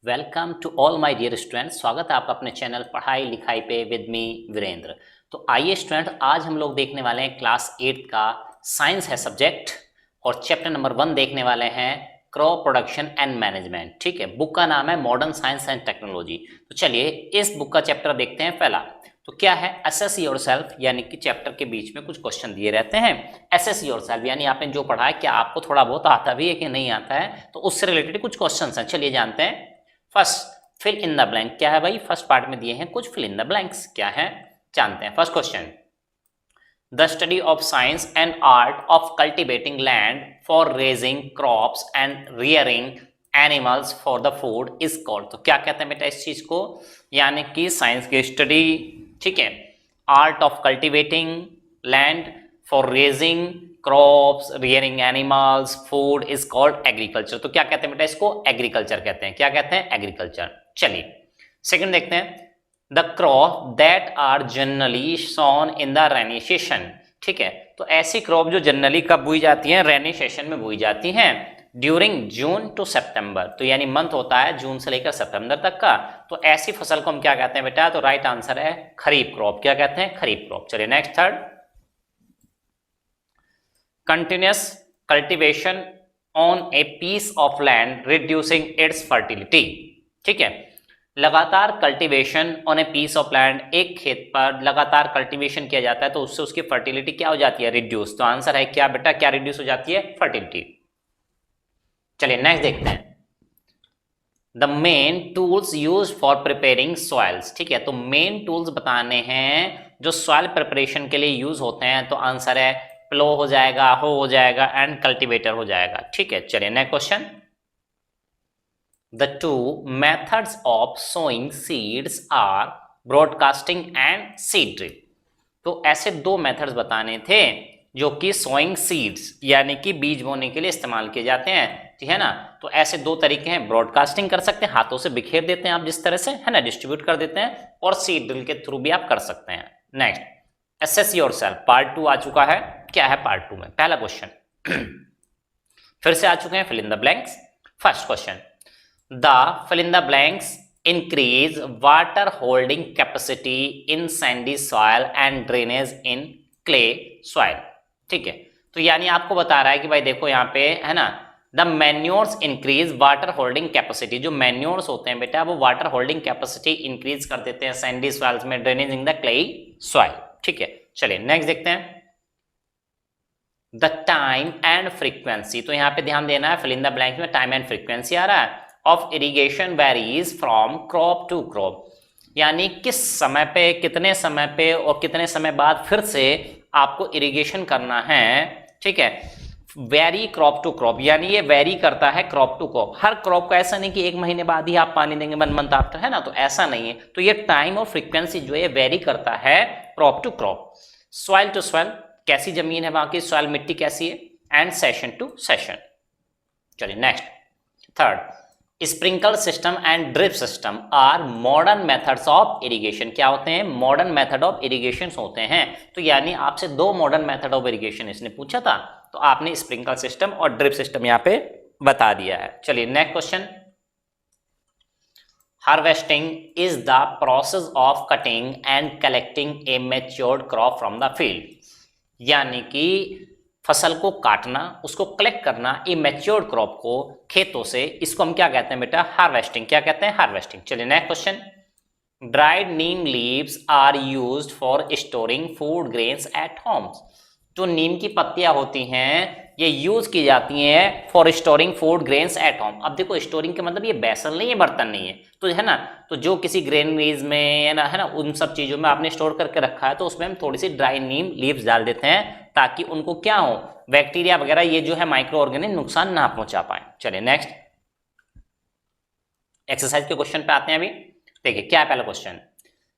Welcome to all my dear students. स्वागत है आपका अपने चैनल पढ़ाई लिखाई पे विद मी वीरेंद्र। तो आइए स्टूडेंट, आज हम लोग देखने वाले हैं क्लास 8 का साइंस है सब्जेक्ट और चैप्टर नंबर 1 देखने वाले हैं क्रॉप प्रोडक्शन एंड मैनेजमेंट। ठीक है, बुक का नाम है मॉडर्न साइंस एंड टेक्नोलॉजी। तो चलिए इस बुक का चैप्टर देखते हैं। पहला तो क्या है, असेस योरसेल्फ, यानी कि चैप्टर के बीच में कुछ क्वेश्चन दिए रहते हैं। असेस योरसेल्फ यानी आपने जो पढ़ा है क्या आपको थोड़ा बहुत आता भी है कि नहीं आता है, तो उससे रिलेटेड कुछ क्वेश्चन हैं। चलिए जानते हैं। First, fill in the blank. क्या है भाई, फर्स्ट पार्ट में दिए हैं कुछ फिल इन द ब्लैंक्स, क्या है जानते हैं। First question, the study of science and art of cultivating land for raising crops and rearing animals for the food is called. तो क्या कहते हैं बेटा इस चीज को, यानी कि साइंस की स्टडी, ठीक है, art of cultivating land for raising crops rearing animals food is called agriculture. तो क्या कहते हैं बेटा इसको, एग्रीकल्चर कहते हैं। क्या कहते हैं, एग्रीकल्चर। चलिए सेकंड देखते हैं, the crop that are generally sown in the rainy session. ठीक है, तो ऐसी क्रॉप जो जनरली कब बोई जाती हैं, रेनी सेशन में बोई जाती हैं, ड्यूरिंग जून टू सितंबर। तो यानी मंथ होता है जून से लेकर सितंबर तक का। तो ऐसी फसल को हम क्या कहते हैं बेटा, तो राइट आंसर है खरीफ क्रॉप। क्या कहते हैं, खरीफ क्रॉप। चलिए next third, continuous cultivation on a piece of land reducing its fertility. ठीक है, लगातार cultivation on a piece of land, एक खेत पर लगातार कल्टीवेशन किया जाता है तो उससे उसकी फर्टिलिटी क्या हो जाती है, रिड्यूस। तो आंसर है क्या बेटा, क्या रिड्यूस हो जाती है, फर्टिलिटी। चलिए नेक्स्ट देखते हैं, the main tools use for preparing soils. ठीक है, तो मेन टूल्स बताने हैं जो सॉइल प्रिपरेशन के लिए यूज होते हैं। तो आंसर है प्लो हो जाएगा, हो जाएगा एंड कल्टीवेटर हो जाएगा। ठीक है, चलिए next question, the two methods of sowing seeds are broadcasting and seed drill. तो ऐसे दो मेथड्स बताने थे जो कि सोइंग सीड्स यानी कि बीज बोने के लिए इस्तेमाल किए जाते हैं। ठीक है ना, तो ऐसे दो तरीके हैं, ब्रॉडकास्टिंग कर सकते हैं, हाथों से बिखेर देते हैं आप जिस तरह से, है ना, डिस्ट्रीब्यूट कर देते हैं, और सीड ड्रिल के थ्रू भी आप कर सकते हैं। नेक्स्ट, असेस योरसेल्फ पार्ट 2 आ चुका है। क्या है पार्ट 2 में, पहला क्वेश्चन फिर से आ चुके हैं, fill in the blanks. First question, the fill in the blanks increase water holding capacity in sandy soil and drainage in clay soil। ठीक है, तो यानी आपको बता रहा है कि भाई देखो यहाँ पे है ना, the manures increase water holding capacity. जो मैन्योर्स होते हैं बेटा वो वाटर होल्डिंग कैपेसिटी इंक्रीज कर देते हैं सैंडी सॉइल्स में, drainage in the clayey soil. ठीक है, चलिए नेक्स्ट देखते हैं, द टाइम एंड फ्रीक्वेंसी। तो यहाँ पे ध्यान देना है, फिल इन द ब्लैंक में टाइम एंड फ्रीक्वेंसी आ रहा है, of irrigation varies from crop to crop, यानी किस समय पे, कितने समय पे और कितने समय बाद फिर से आपको इरिगेशन करना है। ठीक है, वेरी क्रॉप टू क्रॉप, यानी ये वेरी करता है क्रॉप टू क्रॉप। हर क्रॉप को ऐसा नहीं कि एक महीने बाद ही आप पानी देंगे, 1 मंथ आफ्टर, है ना, तो ऐसा नहीं है। तो ये टाइम और फ्रीक्वेंसी जो है वेरी करता है crop to crop. Soil to soil, कैसी जमीन है वहां की, सॉइल मिट्टी कैसी है, एंड सेशन टू सेशन। चलिए next third, sprinkle system and drip system are modern methods of irrigation. क्या होते हैं, मॉडर्न मेथड ऑफ इरिगेशन होते हैं। तो यानी आपसे दो मॉडर्न मेथड ऑफ इरिगेशन इसने पूछा था, तो आपने स्प्रिंकल सिस्टम और ड्रिप सिस्टम यहाँ पे बता दिया है। चलिए next question, harvesting is the process of cutting and collecting A matured crop from the field. यानी कि फसल को काटना, उसको कलेक्ट करना, ये मैच्योर्ड क्रॉप को खेतों से, इसको हम क्या कहते हैं बेटा, हार्वेस्टिंग। क्या कहते हैं, हार्वेस्टिंग। चलिए next question, dried neem leaves are used for storing food grains at homes. जो नीम की पत्तियां होती हैं ये यूज की जाती हैं for storing food grains at home. अब देखो स्टोरिंग के मतलब ये बैसल नहीं है, बर्तन नहीं है, तो है ना, तो जो किसी ग्रेनरीज में है ना उन सब चीजों में आपने स्टोर करके रखा है, तो उसमें हम थोड़ी सी ड्राई नीम लीव्स डाल देते हैं ताकि उनको क्या हो, बैक्टीरिया वगैरह ये जो है माइक्रो ऑर्गेनिज्म नुकसान ना पहुंचा पाए। चलिए नेक्स्ट एक्सरसाइज के क्वेश्चन पे आते हैं। अभी देखिए क्या है पहला question,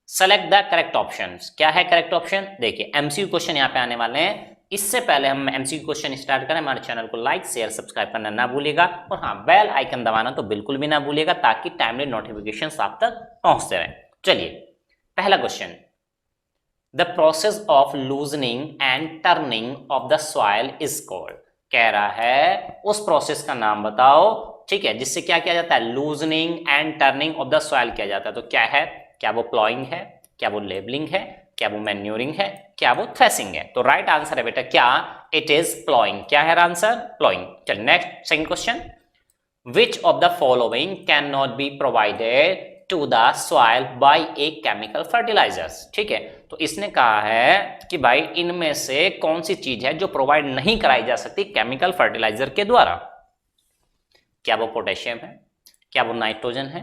select the correct option. क्या है करेक्ट ऑप्शन, देखिए एमसीक्यू क्वेश्चन यहाँ पे आने वाले हैं। इससे पहले हम एमसीक्यू क्वेश्चन स्टार्ट करें, हमारे चैनल को लाइक शेयर सब्सक्राइब करना ना भूलिएगा, और हाँ बेल आइकन दबाना तो बिल्कुल भी ना भूलिएगा ताकि टाइमली नोटिफिकेशन आप तक पहुंचते रहे। चलिए पहला question, the process of loosening and turning of the soil is called. कह रहा है उस प्रोसेस का नाम बताओ ठीक है, जिससे क्या किया जाता है, loosening and turning of the soil किया जाता है। तो क्या है, क्या वो प्लॉइंग है, क्या वो लेबलिंग है, क्या वो मैन्योरिंग है, क्या वो थ्रेसिंग है? तो राइट आंसर है बेटा क्या, इट इज प्लॉइंग। क्या है आंसर, प्लॉइंग। चलिए next second question, which of the following can not be provided to the soil by a chemical fertilizers. ठीक है, तो इसने कहा है कि भाई इनमें से कौन सी चीज है जो प्रोवाइड नहीं कराई जा सकती केमिकल फर्टिलाइजर के द्वारा? क्या वो पोटेशियम है, क्या वो नाइट्रोजन है,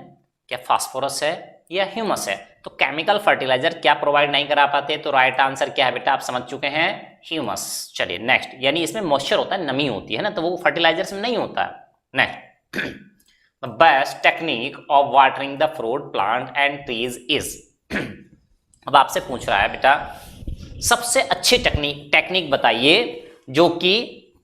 क्या फास्फोरस है, या ह्यूमस है? तो केमिकल फर्टिलाइजर क्या प्रोवाइड नहीं करा पाते? तो राइट आंसर क्या है बेटा, आप समझ चुके हैं, ह्यूमस। चलिए नेक्स्ट, यानी इसमें मॉइस्चर होता है, नमी होती है ना, तो वो फर्टिलाइजर्स में नहीं होता है। Next, the best technique of watering the fruit plant and trees is. अब आपसे पूछ रहा है बेटा सबसे अच्छी टेक्निक बताइए जो कि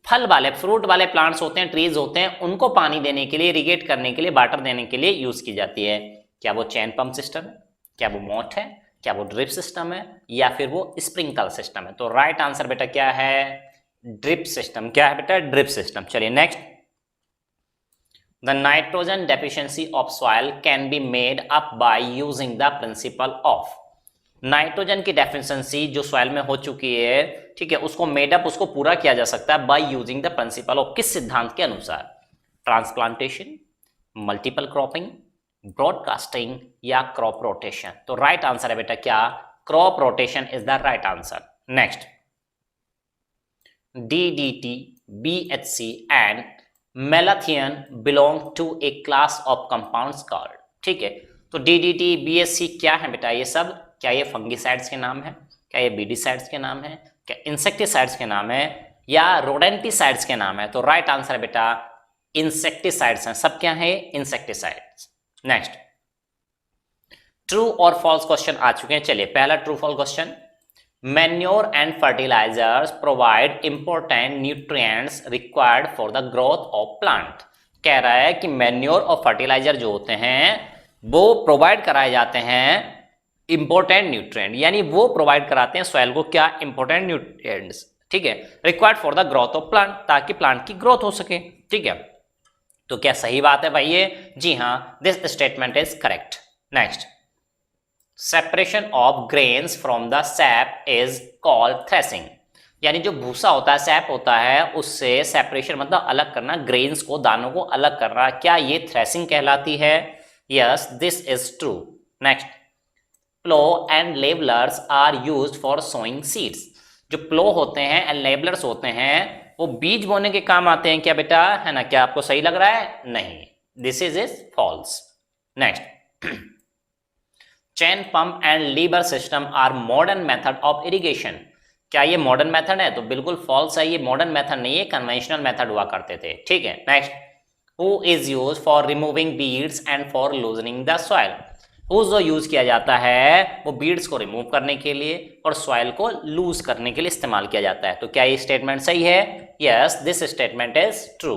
फल वाले, फ्रूट वाले प्लांट्स होते हैं, ट्रीज होते हैं, उनको पानी देने के लिए, इरिगेट करने के लिए, वाटर देने के लिए यूज की जाती है। क्या वो चेन पंप सिस्टम है, क्या वो मोट है, क्या वो ड्रिप सिस्टम है, या फिर वो स्प्रिंकल सिस्टम है? तो राइट आंसर बेटा क्या है, ड्रिप सिस्टम। क्या है बेटा, ड्रिप सिस्टम। चलिए next, the nitrogen deficiency of soil can be made up by using the principle of. Nitrogen की डेफिशिएंसी जो सॉइल में हो चुकी है, ठीक है, उसको मेडअप, उसको पूरा किया जा सकता है by using the principle of, किस सिद्धांत के अनुसार? ट्रांसप्लांटेशन, मल्टीपल क्रॉपिंग, ब्रॉडकास्टिंग, या क्रॉप रोटेशन? तो राइट आंसर है बेटा क्या, crop rotation is the right answer. Next, DDT, BHC and malathion belong to a class of compounds called. ठीक है, तो DDT, BHC क्या है बेटा ये सब? क्या ये फंगिसाइड्स के नाम है, क्या ये बीडिसाइड्स के नाम है, क्या इंसेक्टिसाइड्स के नाम है, या रोडेंटिसाइड्स के नाम है? तो राइट आंसर है बेटा इंसेक्टिसाइड्स हैं, सब क्या है, इंसेक्टिसाइड्स। नेक्स्ट, ट्रू और फॉल्स क्वेश्चन आ चुके हैं। चलिए पहला true false question, manure and fertilizers provide important nutrients required for the growth of plant. कह रहा है कि मैन्योर और फर्टिलाइजर जो होते हैं वो प्रोवाइड कराए जाते हैं इंपॉर्टेंट न्यूट्रिएंट, यानी वो प्रोवाइड कराते हैं सॉइल को क्या, इंपॉर्टेंट न्यूट्रिएंट्स। ठीक है, required for the growth of plant, ताकि प्लांट की ग्रोथ हो सके। ठीक है, तो क्या सही बात है भाई ये? जी हाँ, this statement is correct. Next, separation of grains from the SAP is called threshing. यानी जो भूसा होता है, सैप होता है, उससे सेपरेशन मतलब अलग करना, ग्रेन्स को, दानों को अलग करना, क्या ये थ्रेसिंग कहलाती है? Yes, this is true. Next, plough and levellers are used for sowing seeds. जो प्लो होते हैं एंड लेबलर्स होते हैं वो बीज बोने के काम आते हैं क्या बेटा, है ना? क्या आपको सही लग रहा है? नहीं, this is false. Next, chain pump and lever system are modern method of irrigation. क्या ये मॉडर्न मेथड है? तो बिल्कुल फॉल्स है, ये मॉडर्न मेथड नहीं है, कन्वेंशनल मेथड हुआ करते थे। ठीक है, next, who is use for removing beads and for loosening the soil. Who जो यूज किया जाता है वो बीड्स को रिमूव करने के लिए और सॉइल को लूज करने के लिए इस्तेमाल किया जाता है। तो क्या ये स्टेटमेंट सही है? Yes, this statement is true.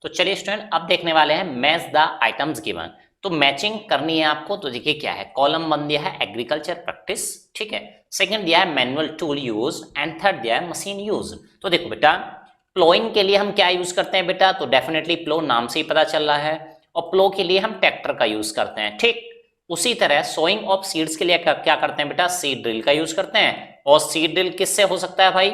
तो चलिए स्टूडेंट, अब देखने वाले हैं मैच द आइटम्स गिवन। तो मैचिंग करनी है आपको, तो देखिए क्या है, कॉलम 1 दिया है एग्रीकल्चर प्रैक्टिस, ठीक है, सेकंड दिया है manual tool use, and third दिया है मशीन यूज। तो देखो बेटा, प्लोइंग के लिए हम क्या यूज करते हैं बेटा? तो डेफिनेटली प्लो, नाम से ही पता चल रहा है, और प्लो के लिए हम ट्रैक्टर का यूज करते हैं। ठीक, उसी तरह सोइंग ऑफ सीड्स के लिए क्या करते हैं बेटा? सीड ड्रिल का यूज करते हैं। और सीड ड्रिल किससे हो सकता है भाई,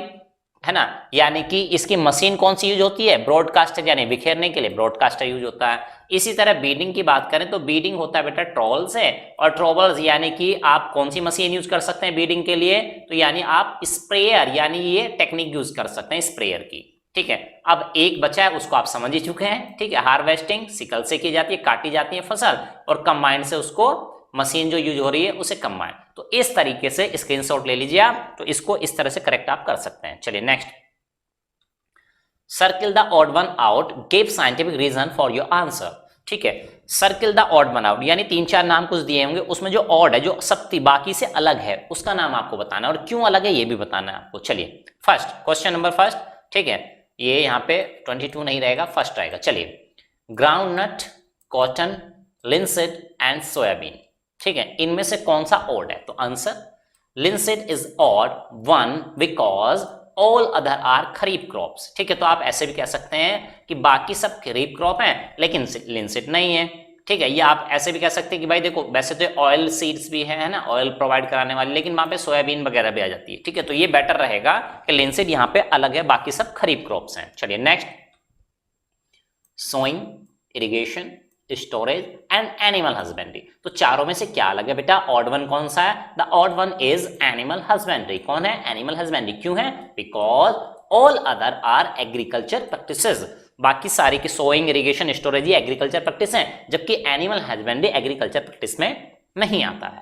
है ना? यानी कि इसकी मशीन कौन सी यूज होती है? ब्रॉडकास्टर, यानी बिखेरने के लिए ब्रॉडकास्टर यूज होता है। इसी तरह बीडिंग की बात करें तो बीडिंग होता है बेटा ट्रॉवल से, और ट्रॉवल्स यानी कि आप कौन सी मशीन यूज कर सकते हैं बीडिंग के लिए? तो यानी आप स्प्रेयर, यानी ये टेक्निक यूज कर सकते हैं स्प्रेयर की। ठीक है, अब एक बचा है, उसको आप समझ ही चुके हैं। ठीक है, हार्वेस्टिंग सिकल से की जाती है, काटी जाती है फसल, और कंबाइन से उसको मशीन जो यूज हो रही है उसे कंबाइन। तो इस तरीके से स्क्रीनशॉट ले लीजिए आप, तो इसको इस तरह से करेक्ट आप कर सकते हैं। चलिए next, circle the odd one out, give scientific reason for your answer. ठीक है, circle the odd one out, यानी 3-4 नाम कुछ दिए होंगे, उसमें जो ऑड है, जो सब बाकी से अलग है, उसका नाम आपको बताना है, और क्यों अलग है ये भी बताना है आपको। चलिए फर्स्ट, क्वेश्चन नंबर फर्स्ट, ठीक है, ये यहाँ पे 22 नहीं रहेगा, फर्स्ट रहेगा। चलिए, groundnut, cotton, linseed and soybean. ठीक है, इनमें से कौन सा ऑड है? तो answer, linseed is odd 1 because all other are kharif crops. ठीक है, तो आप ऐसे भी कह सकते हैं कि बाकी सब खरीफ क्रॉप हैं लेकिन लिनसीड नहीं है। ठीक है, ये आप ऐसे भी कह सकते हैं कि भाई देखो वैसे तो ऑयल सीड्स भी है ना, ऑयल प्रोवाइड कराने वाली, लेकिन वहां पे सोयाबीन वगैरह भी आ जाती है। ठीक है, तो ये बेटर रहेगा कि लिनसीड यहाँ पे अलग है, बाकी सब खरीफ क्रॉप्स हैं। चलिए next, sowing, irrigation, storage and animal husbandry. तो चारों में से क्या अलग है बेटा? ऑड वन कौन सा है? The odd one is animal husbandry. कौन है? Animal husbandry. क्यों है? Because all other are agriculture practices. बाकी सारी की सोइंग, इरिगेशन, स्टोरेज ये एग्रीकल्चर प्रैक्टिस है, जबकि एनिमल हस्बेंड्री एग्रीकल्चर प्रैक्टिस में नहीं आता है।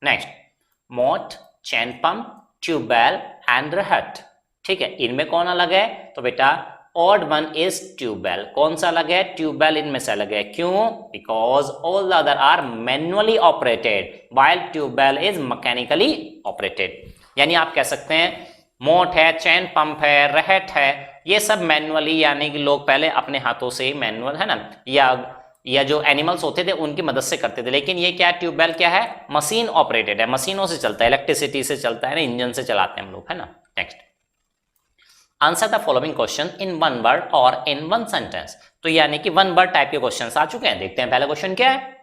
नेक्स्ट, मोट, चैन पंप, ट्यूबवेल एंड रहट। ठीक है, इनमें कौन अलग है? तो बेटा ऑड वन इज ट्यूबवेल। कौन सा अलग है? ट्यूबवेल इनमें से अलग है। क्यों? Because all the other are manually operated while tubewell is mechanically operated. यानी आप कह सकते हैं मोट है, चैन पंप है, रहट है, ये सब मैनुअली, यानी कि लोग पहले अपने हाथों से मैनुअल है ना, या जो एनिमल्स होते थे उनकी मदद से करते थे। लेकिन ये क्या, ट्यूबवेल क्या है? मशीन ऑपरेटेड है, मशीनों से चलता है, इलेक्ट्रिसिटी से चलता है ना, इंजन से चलाते हैं हम लोग, है ना। Next, answer the following question in one word और इन वन सेंटेंस। तो यानी कि वन वर्ड टाइप के क्वेश्चन आ चुके हैं। देखते हैं पहला क्वेश्चन क्या है।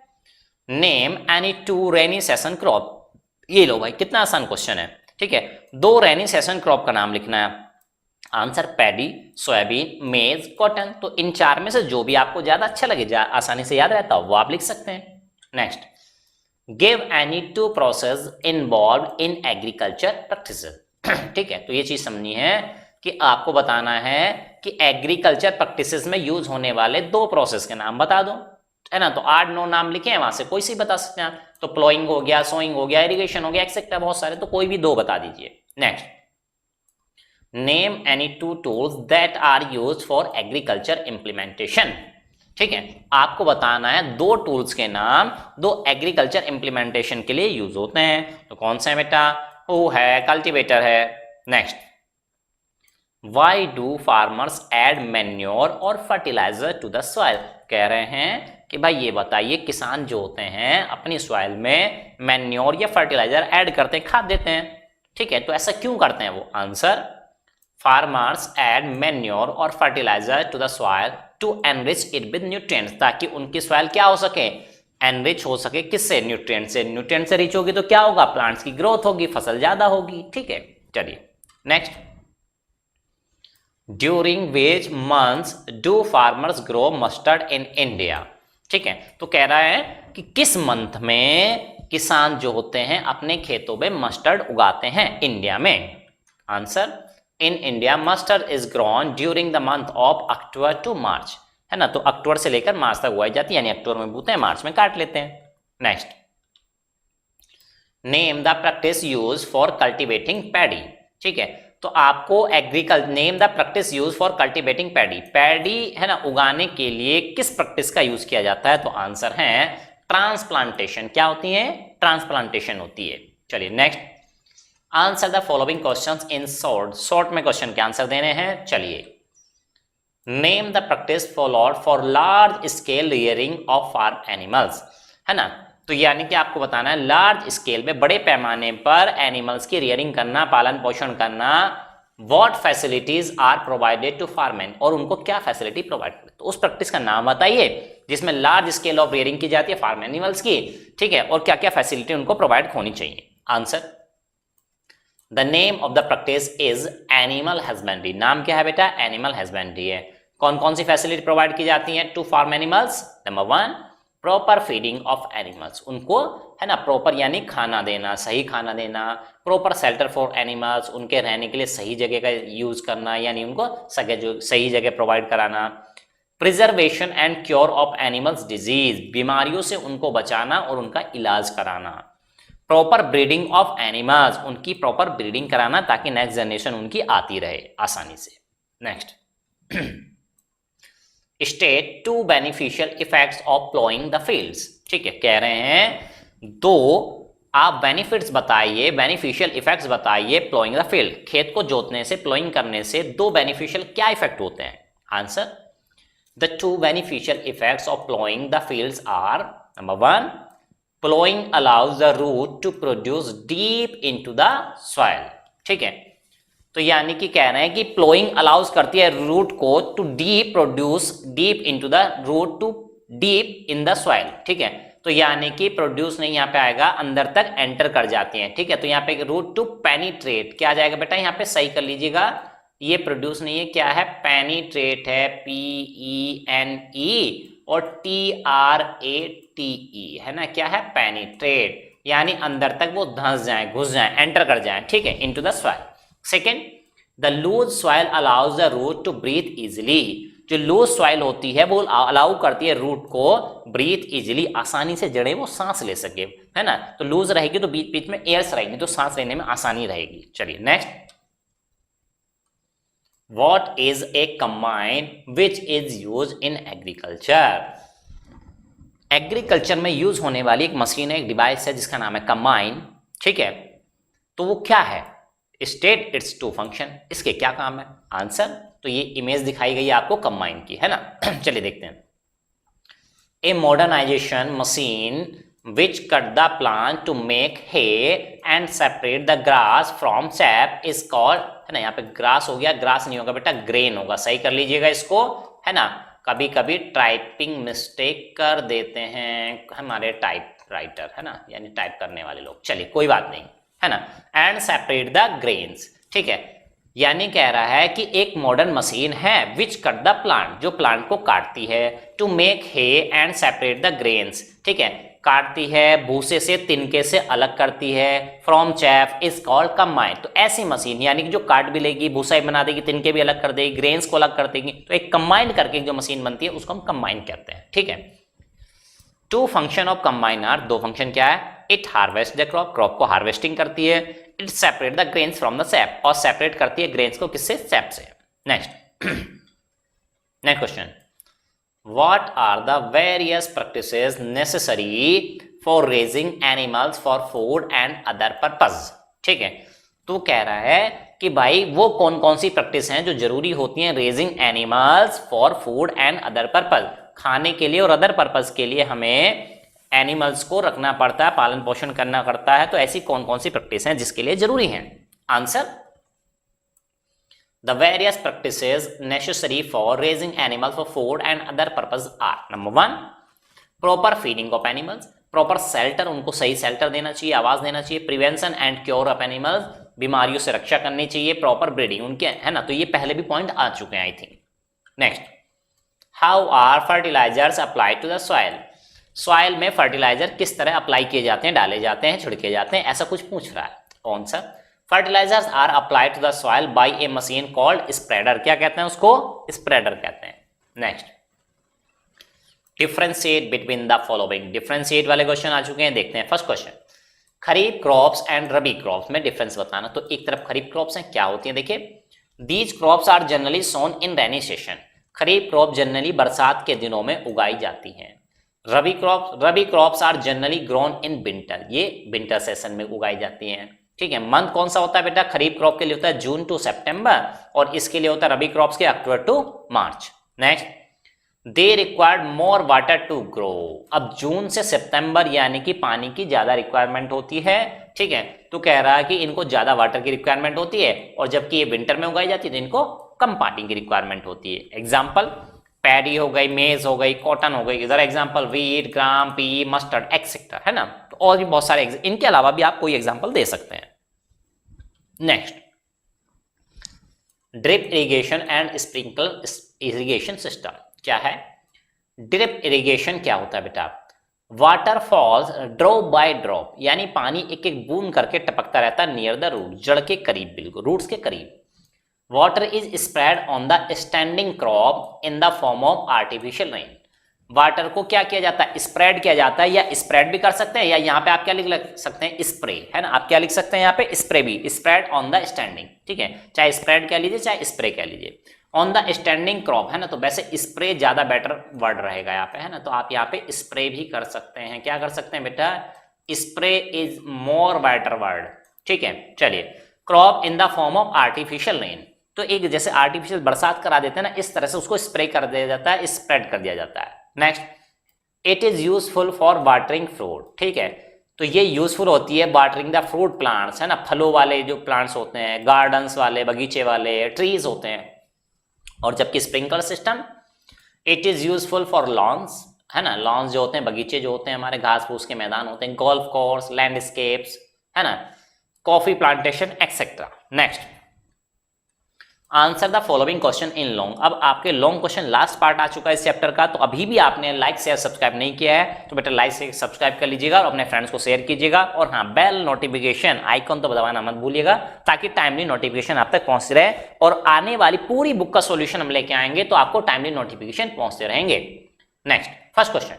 Name any two rainy season crop. ये लो भाई, कितना आसान क्वेश्चन है। ठीक है, 2 रेनी सीजन क्रॉप का नाम लिखना है। आंसर पैडी, सोयाबीन, मेज, कॉटन। तो इन 4 में से जो भी आपको ज्यादा अच्छा लगे, आसानी से याद रहता हो, वो आप लिख सकते हैं। Next, give any two process involve in agriculture practices. ठीक है, तो ये चीज समझनी है कि आपको बताना है कि एग्रीकल्चर प्रैक्टिसेस में यूज होने वाले 2 प्रोसेस के नाम बता दो, है ना। तो 8-9 नाम लिखे हैं, वहां से कोई सी बता सकते हैं आप। तो प्लोइंग हो गया, सोइंग हो गया, इरिगेशन हो गया, एक्सेट्रा बहुत सारे, तो कोई भी 2 बता दीजिए। Next, name any 2 tools that are used for agriculture implementation. ठीक है, आपको बताना है 2 टूल्स के नाम, 2 एग्रीकल्चर इंप्लीमेंटेशन के लिए यूज होते हैं। तो कौन सा है बेटा? हू है, कल्टीवेटर है। Next, why do farmers add manure और फर्टिलाइजर टू द सॉइल। कह रहे हैं कि भाई ये बताइए, किसान जो होते हैं अपनी सॉइल में मैन्योर या फर्टिलाइजर ऐड करते हैं, खाद देते हैं। ठीक है, तो ऐसा क्यों करते हैं वो? आंसर, फार्मर्स ऐड मैन्योर और fertilizer to the soil to enrich it with nutrients, ताकि उनकी सॉइल क्या हो सके? एनरिच हो सके। किससे? न्यूट्रिएंट से। न्यूट्रिएंट से रिच होगी तो क्या होगा? प्लांट्स की ग्रोथ होगी, फसल ज्यादा होगी। ठीक है, चलिए next, during which months do farmers grow mustard in India. ठीक है, तो कह रहा है कि किस मंथ में किसान जो होते हैं अपने खेतों में मस्टर्ड उगाते हैं इंडिया में। Answer, in India mustard is grown during the month of October to March, है ना। तो अक्टूबर से लेकर मार्च तक उगाई जाती है, यानी अक्टूबर में बोते हैं, मार्च में काट लेते हैं। Next, name the practice use for cultivating paddy. ठीक है, तो आपको name the practice use for cultivating paddy. Paddy है ना उगाने के लिए किस प्रैक्टिस का यूज किया जाता है? तो आंसर है ट्रांसप्लांटेशन। क्या होती है? ट्रांसप्लांटेशन होती है। चलिए next, answer the following questions in short. Short में क्वेश्चन के आंसर देने हैं। चलिए, name the practice followed for large scale rearing of farm animals, है ना। तो यानी कि आपको बताना है लार्ज स्केल में, बड़े पैमाने पर एनिमल्स की रियरिंग करना, पालन पोषण करना, what facilities are provided to farmman, और उनको क्या फैसिलिटी प्रोवाइड करते, तो उस प्रैक्टिस का नाम बताइए जिसमें लार्ज स्केल ऑफ रियरिंग की जाती है फार्म एनिमल्स की। ठीक है, और क्या क्या फैसिलिटी उनको प्रोवाइड होनी चाहिए। Answer, the name of the practice is animal husbandry. नाम क्या है बेटा? एनिमल हस्बेंड्री है। कौन कौन सी फैसिलिटी प्रोवाइड की जाती है to farm animals? Number 1, proper feeding of animals, उनको है ना प्रॉपर यानी खाना देना, सही खाना देना। प्रॉपर शेल्टर फॉर एनिमल्स, उनके रहने के लिए सही जगह का यूज करना, यानी उनको सही जगह प्रोवाइड कराना। Preservation and cure of animals disease, बीमारियों से उनको बचाना और उनका इलाज कराना। प्रॉपर ब्रीडिंग ऑफ एनिमल्स, उनकी प्रॉपर ब्रीडिंग कराना ताकि नेक्स्ट जनरेशन उनकी आती रहे आसानी से। Next, state 2 beneficial effects of ploughing the fields. ठीक है, कह रहे हैं 2 आप बेनिफिट्स बताइए, बेनिफिशियल इफेक्ट्स बताइए प्लोइंग द फील्ड। खेत को जोतने से, प्लोइंग करने से 2 बेनिफिशियल क्या इफेक्ट होते हैं? Answer, the 2 beneficial effects of ploughing the fields are, number 1, ploughing allows the root to produce deep into the soil. ठीक है, तो यानी कि कह रहे हैं कि प्लोइंग अलाउज करती है रूट को to deep produce deep into the root to deep in the soil, ठीक है। तो यानी कि प्रोड्यूस नहीं यहाँ पे आएगा, अंदर तक एंटर कर जाती हैं, ठीक है। तो यहाँ पे रूट टू पेनिट्रेट क्या आ जाएगा बेटा, यहाँ पे सही कर लीजिएगा, ये प्रोड्यूस नहीं है, क्या है, पेनिट्रेट है, PENE और TRATE है ना, क्या है, पेनिट्रेट, यानी अंदर तक वो धंस जाए, घुस जाए, एंटर कर जाए, ठीक है, into the soil. Second, the loose soil allows the root to breathe easily. जो लूज सॉइल होती है वो अलाउ करती है रूट को ब्रीथ इजिली, आसानी से जड़े वो सांस ले सके, है ना। तो लूज रहेगी तो बीच बीच में एयर्स रहेंगी तो सांस लेने में आसानी रहेगी। चलिए next, what is a combine which is use in agriculture. Agriculture में यूज होने वाली एक मशीन है, एक डिवाइस है जिसका नाम है कंबाइन, ठीक है। तो वो क्या है, स्टेट इट्स टू फंक्शन, इसके क्या काम है, आंसर। तो ये इमेज दिखाई गई है आपको कंबाइन की, है ना। चलिए देखते हैं, a modernisation machine which cut the plant to make hay and separate the grass from sap is called, है ना। यहाँ पे ग्रास हो गया, ग्रास नहीं होगा बेटा, ग्रेन होगा, सही कर लीजिएगा इसको, है ना। कभी कभी टाइपिंग मिस्टेक कर देते हैं हमारे टाइप राइटर, है ना, यानी टाइप करने वाले लोग। चलिए कोई बात नहीं, है ना। एंड सेपरेट द ग्रेन्स, ठीक है, यानी कह रहा है कि एक मॉडर्न मशीन है विच कट द प्लांट, जो प्लांट को काटती है, to make hay and separate the grains, ठीक है, काटती है, भूसे से तिनके से अलग करती है, from chaff is called combine. तो ऐसी मशीन यानी कि जो काट भी लेगी, भूसा भी बना देगी, तिनके भी अलग कर देगी, ग्रेन्स को अलग कर देगी, तो एक कंबाइन करके जो मशीन बनती है उसको हम कंबाइन कहते हैं, ठीक है। Two function of combine are, दो फंक्शन क्या है, it harvest the crop, crop को हार्वेस्टिंग करती है, it separate the grains from the sap, और सेपरेट करती है ग्रेन्स को किससे, सैप से। Next next question, what are the various practices necessary for raising animals for food and other purpose, ठीक है। तो कह रहा है कि भाई वो कौन कौन सी प्रैक्टिस हैं जो जरूरी होती हैं raising animals for food and other purpose, खाने के लिए और अदर पर्पज के लिए हमें एनिमल्स को रखना पड़ता है, पालन पोषण करना पड़ता है, तो ऐसी कौन कौन सी प्रैक्टिस हैं जिसके लिए जरूरी हैं, answer. The various practices necessary for raising animals for food and other purpose are, number 1 proper feeding of animals, proper shelter, उनको सही शेल्टर देना चाहिए, आवाज देना चाहिए, prevention and cure of animals, बीमारियों से रक्षा करनी चाहिए, प्रॉपर ब्रीडिंग उनके, है ना। तो ये पहले भी पॉइंट आ चुके हैं I think. Next, how are fertilizers apply to the soil, soil में फर्टिलाइजर किस तरह अप्लाई किए जाते हैं, डाले जाते हैं, छिड़के जाते हैं, ऐसा कुछ पूछ रहा है। Answer, fertilizers are applied to the soil by a machine called spreader, क्या कहते हैं उसको, स्प्रेडर कहते हैं। Next, differentiate between the following, differentiate वाले क्वेश्चन आ चुके हैं, देखते हैं। First question, kharif crops and rabi crops में डिफरेंस बताना। तो एक तरफ खरीफ क्रॉप्स हैं, क्या होती हैं, देखिए, these crops are generally sown in rainy session, kharif crop generally बरसात के दिनों में उगाई जाती हैं। Rabi crops are generally grown in winter, ये विंटर सेशन में उगाई जाती हैं, ठीक है। मंथ कौन सा होता है बेटा, खरीफ क्रॉप के लिए होता है जून टू सितंबर, और इसके लिए होता है रबी क्रॉप्स के October to March. Next, they required more water to grow, अब जून से सितंबर यानी कि पानी की ज्यादा रिक्वायरमेंट होती है, ठीक है। तो कह रहा है कि इनको ज्यादा वाटर की रिक्वायरमेंट होती है, और जबकि ये विंटर में उगाई जाती है तो इनको कम पानी की रिक्वायरमेंट होती है। एग्जाम्पल, पैडी हो गई, मेज हो गई, कॉटन हो गई, इधर एग्जाम्पल वीट, ग्राम, पी, मस्टर्ड एक्सेट्रा, है ना। तो और भी बहुत सारे इनके अलावा भी आप कोई एग्जाम्पल दे सकते हैं। Next, drip irrigation and sprinkler irrigation system, क्या है, ड्रिप इरिगेशन क्या होता है बेटा, water falls drop by drop, यानी पानी एक एक बूंद करके टपकता रहता है नियर द रूट, जड़ के करीब, बिल्कुल रूट्स के करीब। Water is spread on the standing crop in the form of artificial rain, water को क्या किया जाता है, स्प्रेड किया जाता है, या स्प्रेड भी कर सकते हैं, या यहाँ पे आप क्या लिख सकते हैं, स्प्रे, है ना। आप क्या लिख सकते हैं यहाँ पे, स्प्रे भी, स्प्रेड ऑन द स्टैंडिंग, ठीक है, चाहे स्प्रेड कह लीजिए चाहे स्प्रे कह लीजिए, ऑन द स्टैंडिंग क्रॉप, है ना। तो वैसे स्प्रे ज्यादा बेटर वर्ड रहेगा यहाँ पे, है ना। तो आप यहाँ पे स्प्रे भी कर सकते हैं, क्या कर सकते हैं बेटा, spray is more better word, ठीक है। चलिए, crop in the form of artificial rain, तो एक जैसे आर्टिफिशियल बरसात करा देते हैं ना, इस तरह से उसको स्प्रे कर दिया जाता है, स्प्रेड कर दिया जाता है। Next, it is useful for watering fruit, ठीक है। तो ये यूजफुल होती है वाटरिंग द फ्रूट प्लांट्स, है ना, फलों वाले जो प्लांट्स होते हैं, गार्डन्स वाले, बगीचे वाले, ट्रीज होते हैं। और जबकि sprinkler system it is useful for lawns, है ना, लॉन्स जो होते हैं, बगीचे जो होते हैं हमारे, घास फूस के मैदान होते हैं, गोल्फ कोर्स, लैंडस्केप्स, है ना, coffee plantation etcetera. Next, answer the following question in long. अब आपके लॉन्ग क्वेश्चन लास्ट पार्ट आ चुका है इस चैप्टर का, तो अभी भी आपने लाइक शेयर सब्सक्राइब नहीं किया है तो बेटा लाइक से सब्सक्राइब कर लीजिएगा और अपने फ्रेंड्स को शेयर कीजिएगा। और हाँ, बेल नोटिफिकेशन आइकॉन तो दबाना मत भूलिएगा ताकि टाइमली नोटिफिकेशन आप तक पहुंचते रहे, और आने वाली पूरी बुक का सॉल्यूशन हम लेके आएंगे तो आपको टाइमली नोटिफिकेशन पहुंचते रहेंगे। Next, first question,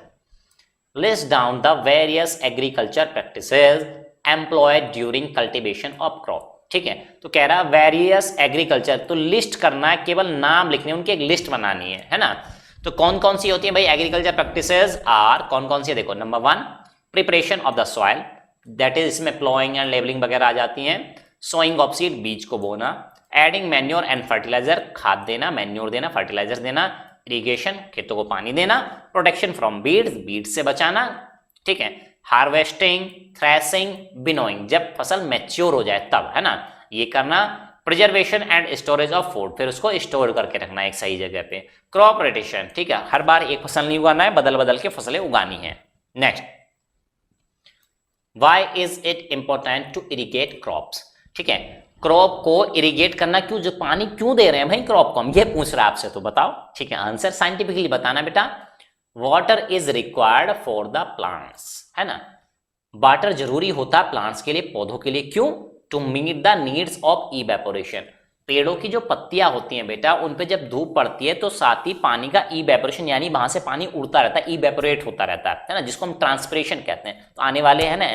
list down the various agriculture practices employed during cultivation of crop. ठीक है, तो कह रहा वेरियस एग्रीकल्चर, तो लिस्ट करना है, केवल नाम लिखने, उनकी एक लिस्ट बनानी है ना। तो कौन कौन सी होती है भाई एग्रीकल्चर प्रैक्टिसेस आर, कौन कौन सी है देखो। Number 1, preparation of the soil, that is इसमें प्लॉइंग एंड लेबलिंग वगैरह आ जाती हैं। सोइंग ऑफ सीड, बीज को बोना। एडिंग मैन्योर एंड फर्टिलाइजर, खाद देना, मैन्योर देना, फर्टिलाइजर देना। इरिगेशन, खेतों को पानी देना। प्रोटेक्शन फ्रॉम बीड्स, बीड्स से बचाना। ठीक है, हार्वेस्टिंग, थ्रेसिंग, बिनोइंग, जब फसल मैच्योर हो जाए तब, है ना, ये करना। Preservation and storage of food, फिर उसको स्टोर करके रखना एक सही जगह पे। क्रॉप रोटेशन, ठीक है, हर बार एक फसल नहीं उगाना है, बदल बदल के फसलें उगानी है। Next, why is it important to irrigate crops. ठीक है, क्रॉप को इरिगेट करना क्यों, जो पानी क्यों दे रहे हैं भाई क्रॉप को हम, ये पूछ रहा है आपसे, तो बताओ। ठीक है, आंसर साइंटिफिकली बताना बेटा। Water is required for the plants, है ना, वाटर जरूरी होता है प्लांट्स के लिए, पौधों के लिए। क्यों? To meet the needs of evaporation, पेड़ों की जो पत्तियां होती हैं बेटा, उन पे जब धूप पड़ती है तो साथ ही पानी का इवेपोरेशन, यानी वहां से पानी उड़ता रहता है, इवेपोरेट होता रहता है ना, जिसको हम ट्रांसपिरेशन कहते हैं। तो आने वाले है ना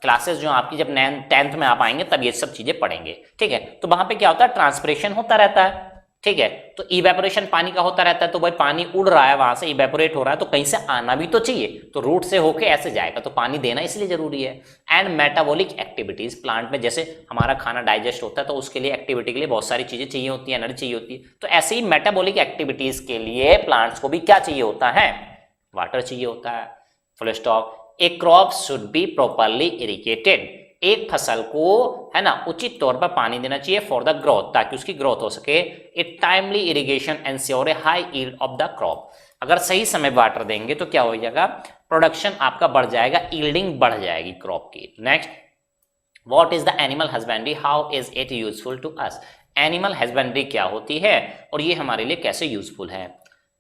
क्लासेस जो आपकी जब 10th में आप आएंगे तब ये सब चीजें पढ़ेंगे। ठीक है, तो वहां पे क्या होता है, ट्रांसपिरेशन होता रहता है। ठीक है, तो इवेपोरेशन पानी का होता रहता है, तो भाई पानी उड़ रहा है वहां से, इवेपोरेट हो रहा है, तो कहीं से आना भी तो चाहिए, तो रूट से होके ऐसे जाएगा, तो पानी देना इसलिए जरूरी है। एंड मेटाबॉलिक एक्टिविटीज, प्लांट में जैसे हमारा खाना डाइजेस्ट होता है तो उसके लिए एक्टिविटी के लिए बहुत सारी चीजें चाहिए होती है, एनर्जी चाहिए होती है, तो ऐसे ही मेटाबॉलिक एक्टिविटीज के लिए प्लांट्स को भी क्या चाहिए होता है, वाटर चाहिए होता है। Full stop. A crop should be properly irrigated, एक फसल को, है ना, उचित तौर पर पानी देना चाहिए फॉर द ग्रोथ, ताकि उसकी ग्रोथ हो सके। A timely irrigation ensure a high yield of the crop, अगर सही समय वाटर देंगे तो क्या हो जाएगा, प्रोडक्शन आपका बढ़ जाएगा, यील्डिंग बढ़ जाएगी क्रॉप की। Next, what is the animal husbandry, how is it useful to us. Animal husbandry क्या होती है और ये हमारे लिए कैसे यूजफुल है।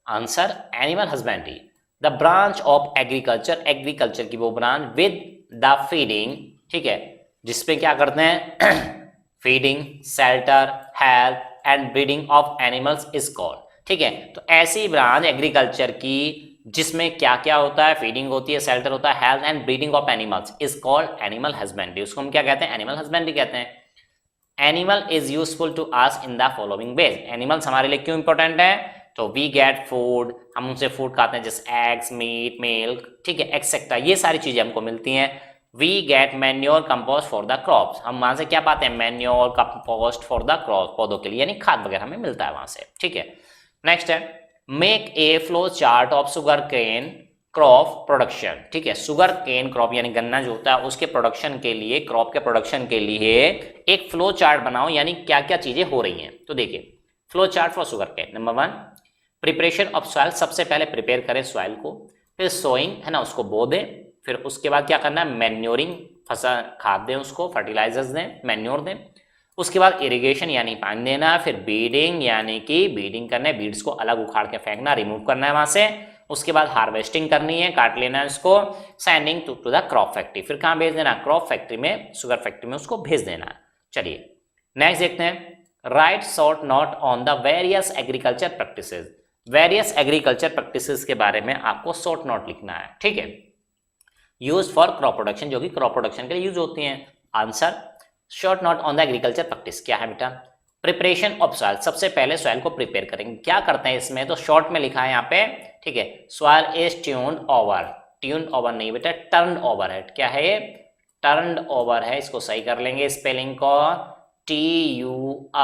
Answer, animal husbandry the branch of agriculture, agriculture की वो ब्रांच विद द फीडिंग, ठीक है, जिसपे क्या करते हैं feeding, shelter, health and breeding of animals is called. ठीक है, तो ऐसी ब्रांच एग्रीकल्चर की जिसमें क्या क्या होता है, फीडिंग होती है, शेल्टर होता है, health and breeding of animals is called animal husbandry, उसको हम क्या कहते हैं, एनिमल हस्बेंड्री कहते हैं। Animal is useful to us in the following ways, animals हमारे लिए क्यों इंपॉर्टेंट है, तो वी गेट फूड, हम उनसे फूड खाते हैं, जैसे एग्स, मीट, मिल्क, ठीक है, एक्सेट्रा, ये सारी चीजें हमको मिलती हैं। We get manure compost for the crops, हम वहां से क्या पाते हैं, manure compost for the crop, पौधों के लिए, यानी खाद वगैरह हमें मिलता है वहां से। ठीक है, नेक्स्ट है make a flow chart of sugar cane crop production. ठीक है, शुगर केन क्रॉप यानी गन्ना जो होता है उसके प्रोडक्शन के लिए, क्रॉप के प्रोडक्शन के लिए एक फ्लो चार्ट बनाओ, यानी क्या क्या चीजें हो रही हैं। तो देखिए, flow chart for sugar cane, number 1 preparation of soil, सबसे पहले प्रिपेयर करें सॉइल को, फिर सोइंग, है ना, उसको बो दें, फिर उसके बाद क्या करना है, मैन्योरिंग, फसल खाद दें, उसको फर्टिलाइजर्स दें, मैन्योर दें। उसके बाद इरिगेशन यानी पानी देना, फिर बीडिंग यानी कि बीडिंग करना है, बीड्स को अलग उखाड़ के फेंकना, रिमूव करना है वहां से। उसके बाद हार्वेस्टिंग करनी है, काट लेना है उसको, sending to the crop factory, फिर कहाँ भेज देना, क्रॉप फैक्ट्री में, शुगर फैक्ट्री में उसको भेज देना। चलिए नेक्स्ट देखते हैं, write short note on the various agriculture practices, various agriculture practices के बारे में आपको शॉर्ट नोट लिखना है। ठीक है, यूज फॉर क्रॉप प्रोडक्शन, जो कि क्रॉप प्रोडक्शन के लिए यूज होती हैं। Answer, short note on the agriculture practice क्या है बेटा, प्रिपरेशन ऑफ सॉइल, सबसे पहले सॉइल को प्रिपेयर करेंगे, क्या करते हैं इसमें, तो शॉर्ट में लिखा है यहाँ पे। ठीक है, soil is tuned over, tuned over नहीं बेटा, टर्न्ड ओवर है, क्या है ये, टर्न्ड ओवर है, इसको सही कर लेंगे स्पेलिंग को, TURNED,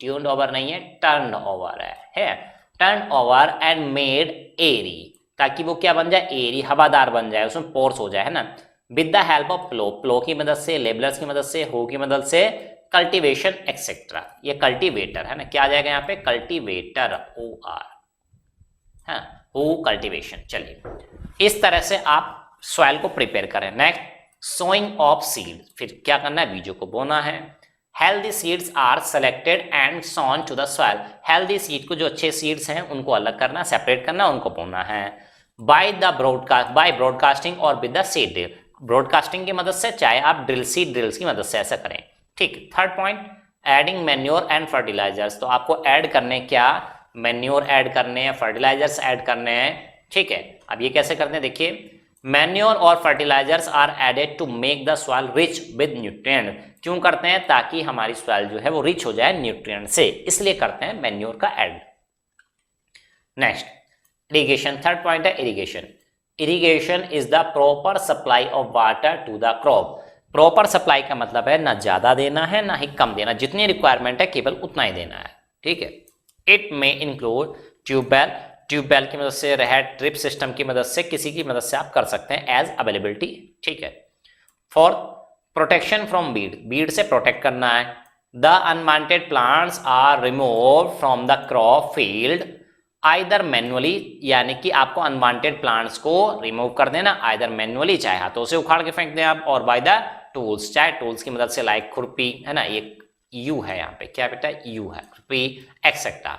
ट्यून्ड ओवर नहीं है, टर्न्ड ओवर है टर्न्ड ओवर एंड मेड एरी, ताकि वो क्या बन जाए, एरी, हवादार बन जाए, उसमें पोर्स हो जाए, है ना। विद द हेल्प ऑफ प्लो, प्लो की मदद से, लेबलर्स की मदद से, हो की मदद से, कल्टीवेशन एक्सेट्रा, ये कल्टीवेटर है ना, क्या आ जाएगा यहाँ पे, कल्टीवेटर, ओ आर, है, हो कल्टीवेशन। चलिए इस तरह से आप सॉइल को प्रिपेयर करें। नेक्स्ट, सोइंग ऑफ सीड, फिर क्या करना है, बीजों को बोना है। Healthy seeds are selected and sown to the soil, healthy seed को, जो अच्छे सीड्स हैं उनको अलग करना, सेपरेट करना, उनको बोना है। बाय ब्रॉडकास्टिंग और with the seed drill, broadcasting की मदद से, चाहे आप सीड ड्रिल्स की मदद से ऐसा करें। ठीक। Third point, adding manure and fertilizers, तो आपको ऐड करने, क्या मैन्योर ऐड करने हैं, फर्टिलाइजर्स ऐड करने हैं। ठीक है, अब ये कैसे करते हैं, देखिए, मैन्योर और fertilizers are added to make the soil rich with nutrient, क्यों करते हैं, ताकि हमारी सॉइल जो है वो रिच हो जाए न्यूट्रिएंट से, इसलिए करते हैं मैन्योर का add. Next, irrigation, third point है irrigation. Irrigation is the proper supply of water to the crop, proper supply का मतलब है ना ज्यादा देना है ना ही कम देना, जितनी रिक्वायरमेंट है केवल उतना ही देना है। ठीक है, it may include tubewell, tubewell की मदद से, रहट, ड्रिप सिस्टम की मदद से, किसी की मदद से आप कर सकते हैं एज अवेलेबिलिटी। ठीक है। Fourth, protection from weed, weed से प्रोटेक्ट करना है। The unwanted plants are remove from the crop field either manually, यानी कि आपको अनवांटेड प्लांट्स को रिमूव कर देना, आइदर मैनुअली, चाहे हाथों से उखाड़ के फेंक दें आप, और बाय द टूल्स, चाहे टूल्स की मदद से, लाइक खुरपी, है ना, ये यू है यहाँ पे, क्या बेटा, यू है, खुरपी एक्सेट्रा।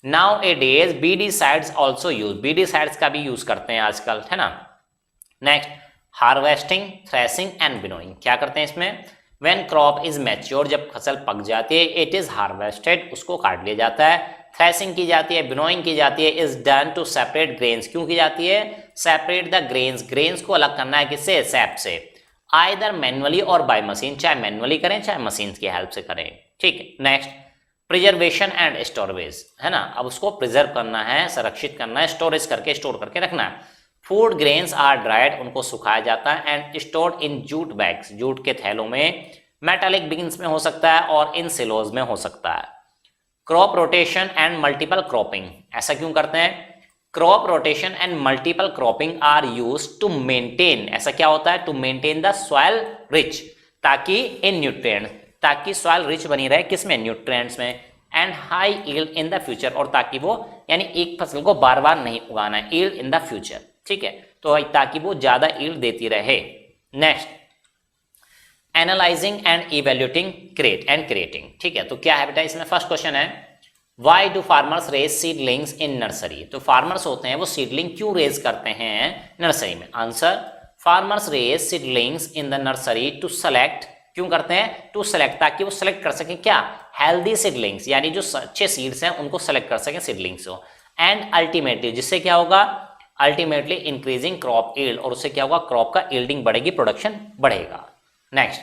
नाउ ए डेज बीडीसाइड्स ऑल्सो यूज, बीडीसाइड्स का भी यूज करते हैं आजकल, है ना। Next, harvesting, threshing and winnowing, क्या करते हैं इसमें, व्हेन क्रॉप इज मैच्योर, जब फसल पक जाती है, इट इज हार्वेस्टेड, उसको काट लिया जाता है। थ्रेसिंग की जाती है, विनोइंग की जाती है, is done to separate grains, क्यों की जाती है, सेपरेट द ग्रेन्स, ग्रेन्स को अलग करना है, किससे, सैप से, आइदर मैनुअली और बाय मशीन, चाहे मैनुअली करें चाहे मशीन की हेल्प से करें। ठीक है। नेक्स्ट, प्रिजर्वेशन एंड स्टोरेज, है ना, अब उसको प्रिजर्व करना है, संरक्षित करना है, स्टोरेज करके, स्टोर करके रखना है। फूड ग्रेन्स आर ड्राइड, उनको सुखाया जाता है, and stored in jute bags, jute के थैलों में, मेटालिक बिन्स में हो सकता है और इन सिलोज में हो सकता है। Crop rotation and multiple cropping, ऐसा क्यों करते हैं, crop rotation and multiple cropping are use to maintain, ऐसा क्या होता है, to maintain the soil rich, ताकि इन न्यूट्रिएंट्स, ताकि सॉइल रिच बनी रहे, किसमें, न्यूट्रिएंट्स में, and high yield in the future, और ताकि वो, यानी एक फसल को बार बार नहीं उगाना है, यील्ड इन द फ्यूचर। ठीक है, तो ताकि वो ज्यादा यील्ड देती रहे। Next, analyzing and evaluating creating, ठीक है, तो क्या है बेटा इसमें, फर्स्ट क्वेश्चन है, why do farmers raise seedlings in nursery, तो फार्मर्स होते हैं वो सीडलिंग क्यों रेज करते हैं नर्सरी में। Answer, farmers raise seedlings in the nursery to select, क्यों करते हैं, टू सेलेक्ट, ताकि वो सेलेक्ट कर सकें क्या, हेल्दी सीडलिंग्स, यानी जो अच्छे सीड्स हैं उनको सेलेक्ट कर सकें सीडलिंग्स को, एंड अल्टीमेटली, जिससे क्या होगा, अल्टीमेटली इंक्रीजिंग क्रॉप यील्ड, और उससे क्या होगा, क्रॉप का यील्डिंग बढ़ेगी, प्रोडक्शन बढ़ेगा। Next,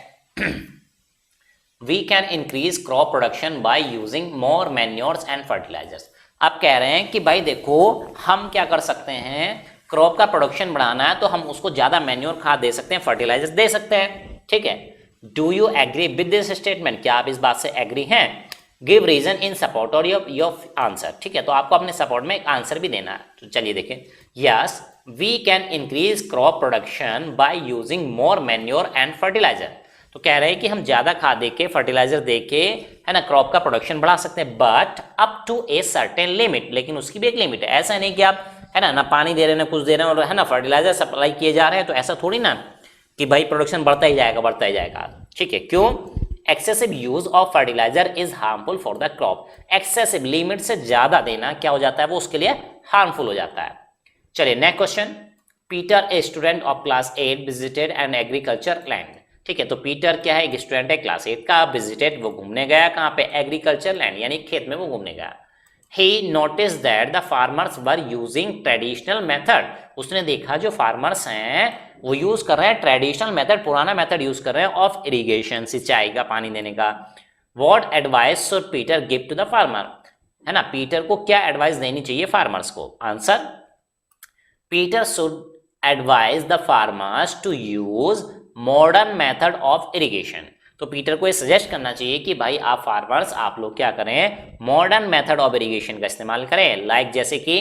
we can increase crop production by using more manures and fertilizers, आप कह रहे हैं कि भाई देखो हम क्या कर सकते हैं, क्रॉप का प्रोडक्शन बढ़ाना है तो हम उसको ज्यादा मैन्योर खाद दे सकते हैं, फर्टिलाइजर्स दे सकते हैं। ठीक है, do you agree with this statement, क्या आप इस बात से एग्री हैं, गिव रीजन इन सपोर्ट और योर आंसर। ठीक है, तो आपको अपने सपोर्ट में एक आंसर भी देना है, तो चलिए देखें, yes we can increase crop production by using more manure and fertilizer, तो कह रहे हैं कि हम ज्यादा खाद देके, फर्टिलाइजर देके, है ना, क्रॉप का प्रोडक्शन बढ़ा सकते हैं, but up to a certain limit, लेकिन उसकी भी एक लिमिट है, ऐसा नहीं कि आप, है ना पानी दे रहे हैं ना कुछ दे रहे हैं और, है ना, फर्टिलाइजर सप्लाई किए जा रहे हैं, तो ऐसा थोड़ी ना कि भाई प्रोडक्शन बढ़ता ही जाएगा बढ़ता ही जाएगा। ठीक है, क्यों, excessive use of fertilizer is harmful for the crop, excessive, limit से ज्यादा देना क्या हो जाता है, वो उसके लिए हार्मफुल हो जाता है। चलिए next question, Peter a student of class 8 visited an agriculture land, ठीक है, तो पीटर क्या है, एक स्टूडेंट है क्लास 8 का, विजिटेड, वो घूमने गया, कहाँ पे, एग्रीकल्चर लैंड, यानी खेत में वो घूमने गया। He noticed that the farmers were using traditional method, उसने देखा जो फार्मर्स हैं वो यूज कर रहे हैं ट्रेडिशनल मेथड, पुराना मेथड यूज कर रहे हैं ऑफ इरिगेशन, सिंचाई का, पानी देने का। What advice should Peter give to the farmer, है ना, पीटर को क्या एडवाइस देनी चाहिए फार्मर्स को। Answer, Peter should advise the farmers to use modern method of irrigation, तो पीटर को ये सजेस्ट करना चाहिए कि भाई आप फार्मर्स, आप लोग क्या करें, मॉडर्न मेथड ऑफ इरिगेशन का इस्तेमाल करें, लाइक जैसे कि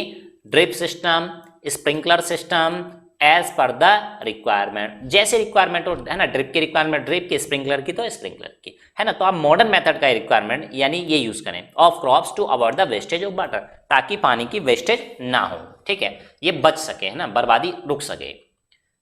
drip system, sprinkler system as per the requirement, जैसे रिक्वायरमेंट है ना, ड्रिप की रिक्वायरमेंट ड्रिप की, स्प्रिंकलर की तो स्प्रिंकलर की, है ना। तो आप मॉडर्न मेथड का रिक्वायरमेंट यानी ये यूज करें of crops to avoid the wastage of water, ताकि पानी की वेस्टेज ना हो, ठीक है, ये बच सके, है ना, बर्बादी रुक सके।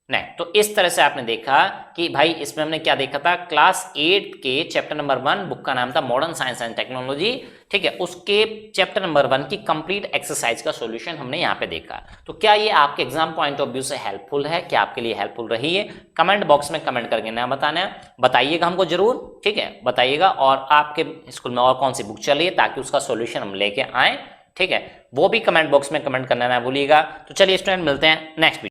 नहीं, तो इस तरह से आपने देखा कि भाई इसमें हमने क्या देखा था, क्लास 8 के चैप्टर नंबर 1, बुक का नाम था मॉडर्न साइंस एंड टेक्नोलॉजी, ठीक है, उसके चैप्टर नंबर 1 की कंप्लीट एक्सरसाइज का सॉल्यूशन हमने यहाँ पे देखा। तो क्या ये आपके एग्जाम पॉइंट ऑफ व्यू से हेल्पफुल है, क्या आपके लिए हेल्पफुल रही है? कमेंट बॉक्स में कमेंट करके ना बताना है, बताइएगा हमको जरूर, ठीक है, बताइएगा। और आपके स्कूल में और कौन सी बुक चली है ताकि उसका सोल्यूशन हम लेके आए, ठीक है, वो भी कमेंट बॉक्स में कमेंट करना ना भूलिएगा। तो चलिए स्टूडेंट, मिलते हैं नेक्स्ट वीडियो।